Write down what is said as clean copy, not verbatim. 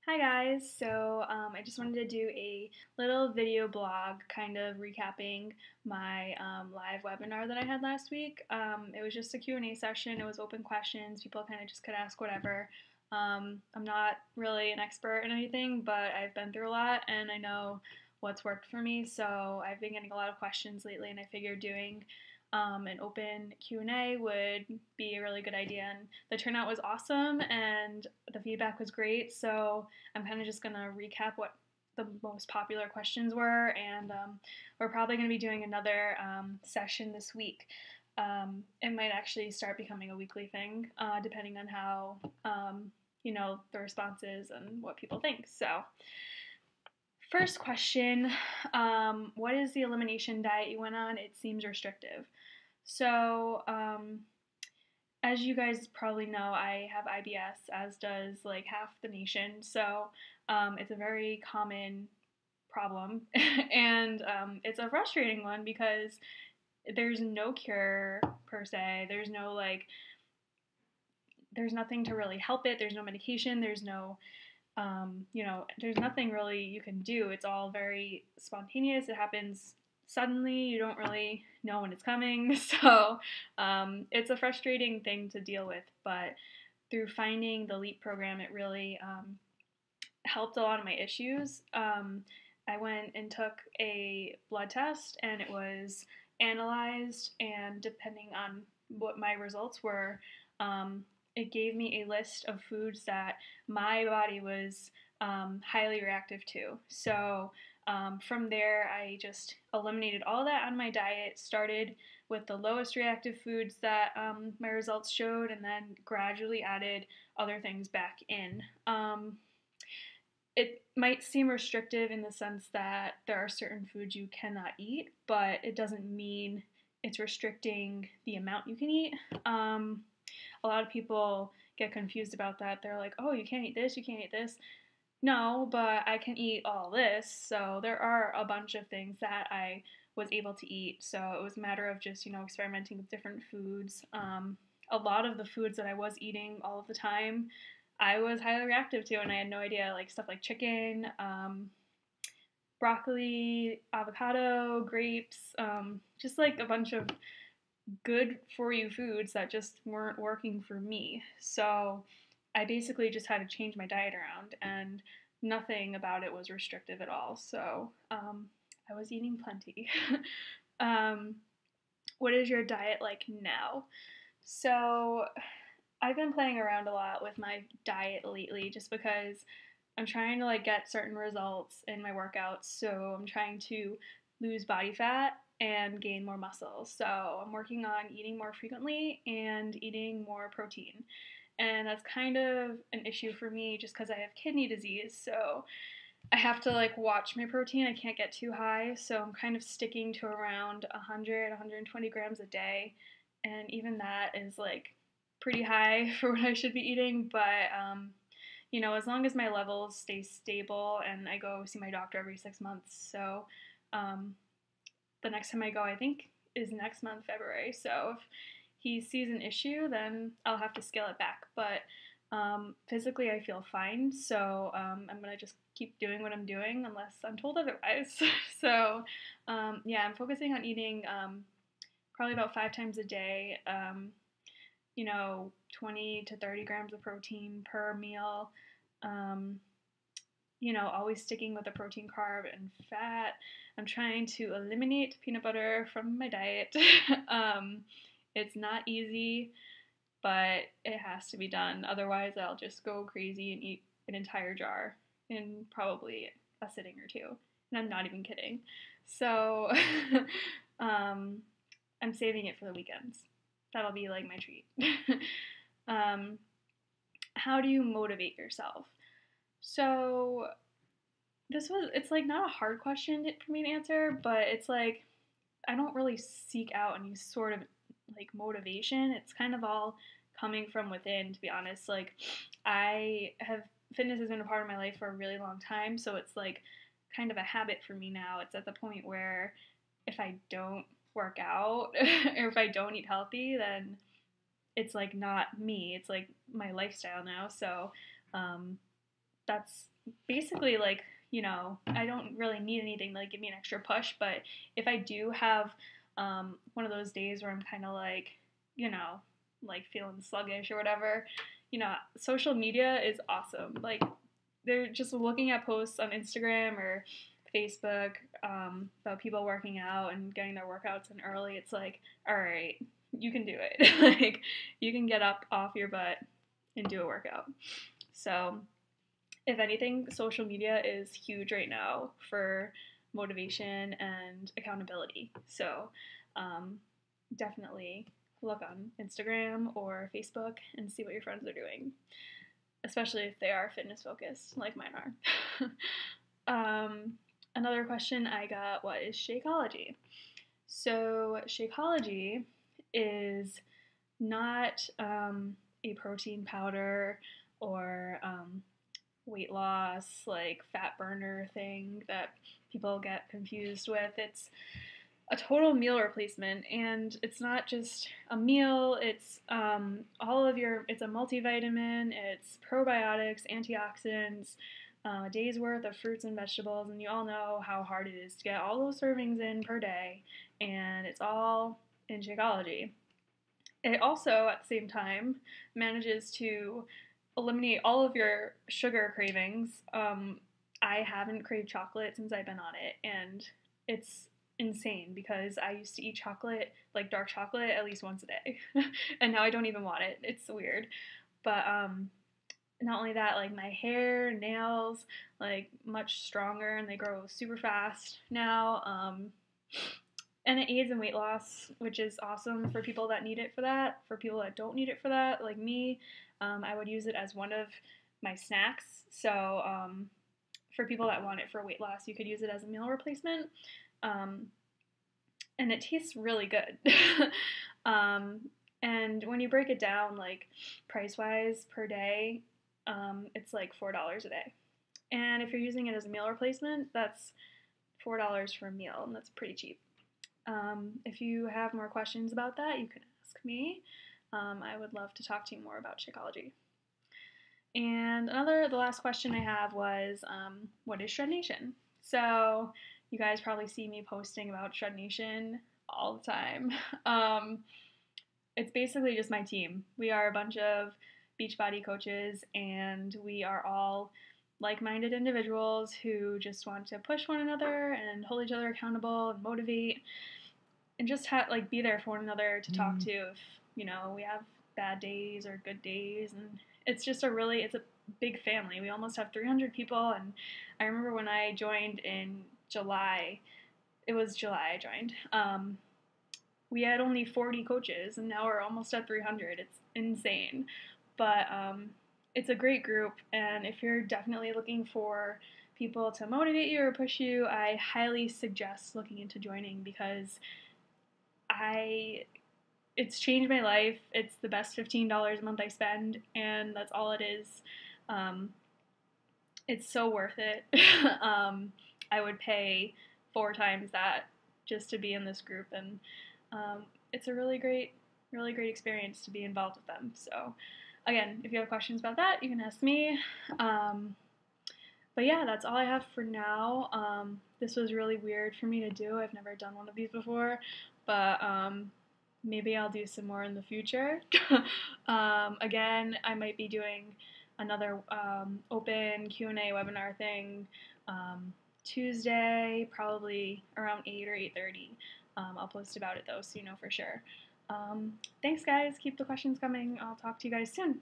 Hi guys, I just wanted to do a little video blog kind of recapping my live webinar that I had last week. It was just a Q&A session, it was open questions, people kind of just could ask whatever. I'm not really an expert in anything, but I've been through a lot and I know what's worked for me, so I've been getting a lot of questions lately and I figured doing an open Q&A would be a really good idea, and the turnout was awesome and the feedback was great, so I'm kind of just going to recap what the most popular questions were, and we're probably going to be doing another session this week. It might actually start becoming a weekly thing, depending on how, the response is and what people think. So, first question, what is the elimination diet you went on? It seems restrictive. So, as you guys probably know, I have IBS, as does like half the nation. So, it's a very common problem, and it's a frustrating one because there's no cure per se. There's nothing to really help it. There's no medication. There's no there's nothing really you can do. It's all very spontaneous. It happens suddenly. You don't really know when it's coming. So it's a frustrating thing to deal with. But through finding the LEAP program, it really helped a lot of my issues. I went and took a blood test, and it was analyzed, and depending on what my results were, it gave me a list of foods that my body was highly reactive to. So from there, I just eliminated all that on my diet, started with the lowest reactive foods that my results showed, and then gradually added other things back in. It might seem restrictive in the sense that there are certain foods you cannot eat, but it doesn't mean it's restricting the amount you can eat. A lot of people get confused about that. They're like, oh, you can't eat this, you can't eat this. No, but I can eat all this. So there are a bunch of things that I was able to eat. So it was a matter of just, experimenting with different foods. A lot of the foods that I was eating all of the time, I was highly reactive to, and I had no idea, like stuff like chicken, broccoli, avocado, grapes, just like a bunch of good for you foods that just weren't working for me. So I basically just had to change my diet around, and nothing about it was restrictive at all. So I was eating plenty. um, what is your diet like now? So I've been playing around a lot with my diet lately just because I'm trying to like get certain results in my workouts. So I'm trying to lose body fat and gain more muscle. So I'm working on eating more frequently and eating more protein. And that's kind of an issue for me just because I have kidney disease. So I have to like watch my protein. I can't get too high. So I'm kind of sticking to around 100, 120 grams a day. And even that is like pretty high for what I should be eating. But as long as my levels stay stable, and I go see my doctor every 6 months. So um, the next time I go, I think, is next month, February. So if he sees an issue, then I'll have to scale it back. But physically, I feel fine. So I'm going to just keep doing what I'm doing unless I'm told otherwise. So I'm focusing on eating probably about 5 times a day. 20 to 30 grams of protein per meal. Um, always sticking with the protein, carb, and fat. I'm trying to eliminate peanut butter from my diet. It's not easy, but it has to be done. Otherwise, I'll just go crazy and eat an entire jar in probably a sitting or two. And I'm not even kidding. So I'm saving it for the weekends. That'll be like my treat. um, how do you motivate yourself? So it's like not a hard question for me to answer, but it's like I don't really seek out any sort of like motivation. It's kind of all coming from within, to be honest. Like fitness has been a part of my life for a really long time, so it's like kind of a habit for me now. It's at the point where if I don't work out or if I don't eat healthy, then it's like not me. It's like my lifestyle now. So that's basically like, I don't really need anything to like give me an extra push, but if I do have one of those days where I'm kind of like, like feeling sluggish or whatever, social media is awesome. Like, they're just looking at posts on Instagram or Facebook about people working out and getting their workouts in early. It's like, all right, you can do it. Like, you can get up off your butt and do a workout. So, if anything, social media is huge right now for motivation and accountability. So, definitely look on Instagram or Facebook and see what your friends are doing, especially if they are fitness focused, like mine are. Another question I got, what is Shakeology? So, Shakeology is not a protein powder or weight loss, like fat burner thing that people get confused with. It's a total meal replacement, and it's not just a meal. It's it's a multivitamin. It's probiotics, antioxidants, a day's worth of fruits and vegetables, and you all know how hard it is to get all those servings in per day, and it's all in Shakeology. It also, at the same time, manages to eliminate all of your sugar cravings. I haven't craved chocolate since I've been on it, and it's insane because I used to eat chocolate, like dark chocolate, at least once a day, and now I don't even want it. It's weird, but not only that, like my hair, nails, like much stronger, and they grow super fast now. And it aids in weight loss, which is awesome for people that need it for that. For people that don't need it for that, like me, I would use it as one of my snacks. So for people that want it for weight loss, you could use it as a meal replacement. And it tastes really good. And when you break it down, like price-wise per day, it's like $4 a day. And if you're using it as a meal replacement, that's $4 for a meal, and that's pretty cheap. If you have more questions about that, you can ask me. I would love to talk to you more about Shakeology. And the last question I have was, what is Shred Nation? So you guys probably see me posting about Shred Nation all the time. It's basically just my team. We are a bunch of Beachbody coaches, and we are all like-minded individuals who just want to push one another and hold each other accountable and motivate, and just be there for one another to talk to if we have bad days or good days. And it's a big family. We almost have 300 people, and I remember when I joined in July. It was July I joined. We had only 40 coaches, and now we're almost at 300. It's insane, but it's a great group, and if you're definitely looking for people to motivate you or push you, I highly suggest looking into joining, because it's changed my life. It's the best $15 a month I spend, and that's all it is. It's so worth it. I would pay 4 times that just to be in this group, and it's a really great experience to be involved with them. So again, if you have questions about that, you can ask me. But yeah, that's all I have for now. This was really weird for me to do. I've never done one of these before, but maybe I'll do some more in the future. Again, I might be doing another open Q&A webinar thing Tuesday, probably around 8 or 8:30. I'll post about it though, so you know for sure. Thanks guys, keep the questions coming. I'll talk to you guys soon.